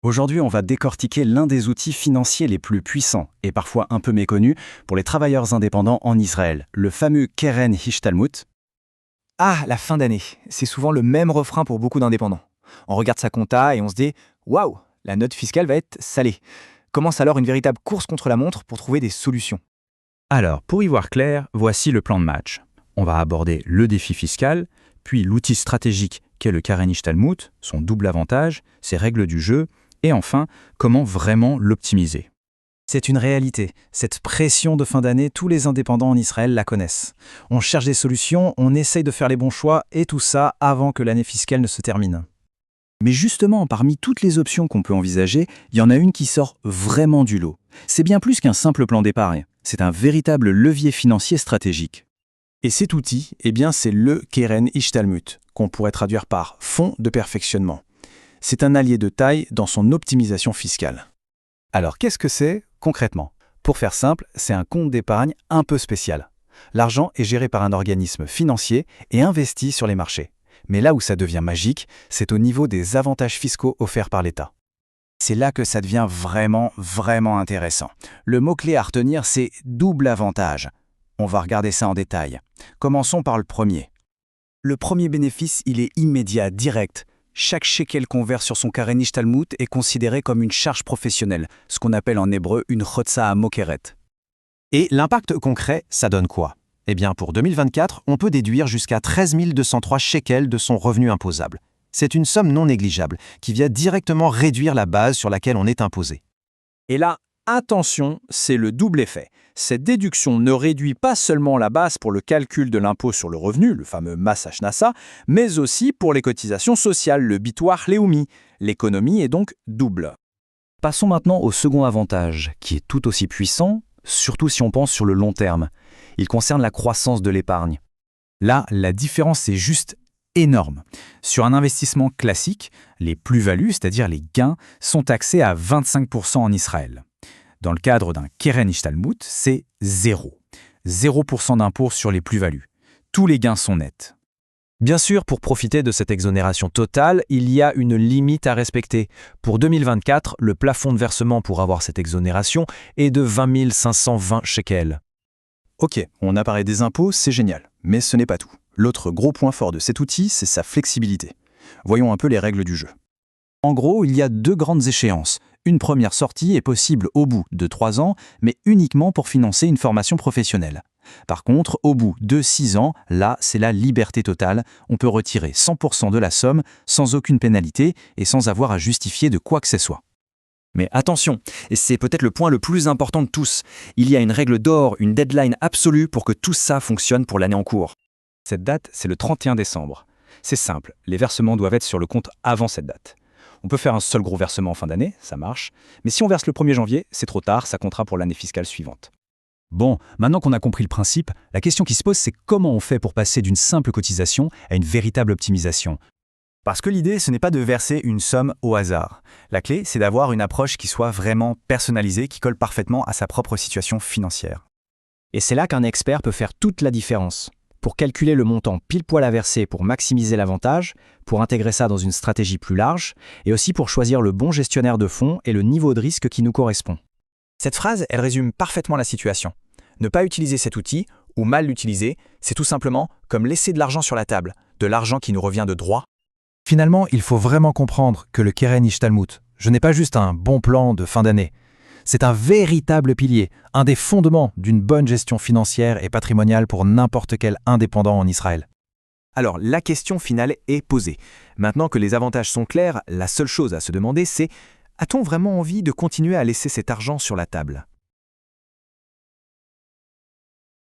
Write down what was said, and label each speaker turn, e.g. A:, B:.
A: Aujourd'hui, on va décortiquer l'un des outils financiers les plus puissants et parfois un peu méconnus pour les travailleurs indépendants en Israël, le fameux Keren Ishtalmut.
B: Ah, la fin d'année. C'est souvent le même refrain pour beaucoup d'indépendants. On regarde sa compta et on se dit « Waouh, la note fiscale va être salée ». Commence alors une véritable course contre la montre pour trouver des solutions.
C: Alors, pour y voir clair, voici le plan de match. On va aborder le défi fiscal, puis l'outil stratégique qu'est le Keren Ishtalmut, son double avantage, ses règles du jeu, et enfin, comment vraiment l'optimiser.
A: C'est une réalité. Cette pression de fin d'année, tous les indépendants en Israël la connaissent. On cherche des solutions, on essaye de faire les bons choix, et tout ça avant que l'année fiscale ne se termine. Mais justement, parmi toutes les options qu'on peut envisager, il y en a une qui sort vraiment du lot. C'est bien plus qu'un simple plan d'épargne. C'est un véritable levier financier stratégique. Et cet outil, c'est le Keren Ishtalmut, qu'on pourrait traduire par fonds de perfectionnement. C'est un allié de taille dans son optimisation fiscale. Alors qu'est-ce que c'est concrètement? Pour faire simple, c'est un compte d'épargne un peu spécial. L'argent est géré par un organisme financier et investi sur les marchés. Mais là où ça devient magique, c'est au niveau des avantages fiscaux offerts par l'État. C'est là que ça devient vraiment intéressant. Le mot-clé à retenir, c'est double avantage. On va regarder ça en détail. Commençons par le premier. Le premier bénéfice, il est immédiat, direct. Chaque shekel qu'on verse sur son Keren Ishtalmut est considéré comme une charge professionnelle, ce qu'on appelle en hébreu une chotza mokeret.
D: Et l'impact concret, ça donne quoi? Pour 2024, on peut déduire jusqu'à 13 203 shekels de son revenu imposable. C'est une somme non négligeable qui vient directement réduire la base sur laquelle on est imposé.
E: Et là, attention, c'est le double effet. Cette déduction ne réduit pas seulement la base pour le calcul de l'impôt sur le revenu, le fameux Mas Hashnasa, mais aussi pour les cotisations sociales, le Bitoach Leumi. L'économie est donc double.
A: Passons maintenant au second avantage, qui est tout aussi puissant, surtout si on pense sur le long terme. Il concerne la croissance de l'épargne. Là, la différence est juste énorme. Sur un investissement classique, les plus-values, c'est-à-dire les gains, sont taxés à 25% en Israël. Dans le cadre d'un Keren Ishtalmut, c'est 0. 0% d'impôt sur les plus-values. Tous les gains sont nets.
D: Bien sûr, pour profiter de cette exonération totale, il y a une limite à respecter. Pour 2024, le plafond de versement pour avoir cette exonération est de 20 520 shekels.
A: Ok, on a parlé des impôts, c'est génial, mais ce n'est pas tout. L'autre gros point fort de cet outil, c'est sa flexibilité. Voyons un peu les règles du jeu. En gros, il y a deux grandes échéances. Une première sortie est possible au bout de 3 ans, mais uniquement pour financer une formation professionnelle. Par contre, au bout de 6 ans, là, c'est la liberté totale. On peut retirer 100% de la somme sans aucune pénalité et sans avoir à justifier de quoi que ce soit.
B: Mais attention, et c'est peut-être le point le plus important de tous, il y a une règle d'or, une deadline absolue pour que tout ça fonctionne pour l'année en cours.
E: Cette date, c'est le 31 décembre. C'est simple, les versements doivent être sur le compte avant cette date. On peut faire un seul gros versement en fin d'année, ça marche, mais si on verse le 1er janvier, c'est trop tard, ça comptera pour l'année fiscale suivante.
A: Bon, maintenant qu'on a compris le principe, la question qui se pose, c'est comment on fait pour passer d'une simple cotisation à une véritable optimisation? Parce que l'idée, ce n'est pas de verser une somme au hasard. La clé, c'est d'avoir une approche qui soit vraiment personnalisée, qui colle parfaitement à sa propre situation financière.
B: Et c'est là qu'un expert peut faire toute la différence. Pour calculer le montant pile poil à verser pour maximiser l'avantage, pour intégrer ça dans une stratégie plus large, et aussi pour choisir le bon gestionnaire de fonds et le niveau de risque qui nous correspond.
E: Cette phrase, elle résume parfaitement la situation. Ne pas utiliser cet outil, ou mal l'utiliser, c'est tout simplement comme laisser de l'argent sur la table, de l'argent qui nous revient de droit.
D: Finalement, il faut vraiment comprendre que le Keren Ishtalmut, ce n'est pas juste un bon plan de fin d'année. C'est un véritable pilier, un des fondements d'une bonne gestion financière et patrimoniale pour n'importe quel indépendant en Israël.
B: Alors, la question finale est posée. Maintenant que les avantages sont clairs, la seule chose à se demander, c'est: a-t-on vraiment envie de continuer à laisser cet argent sur la table ?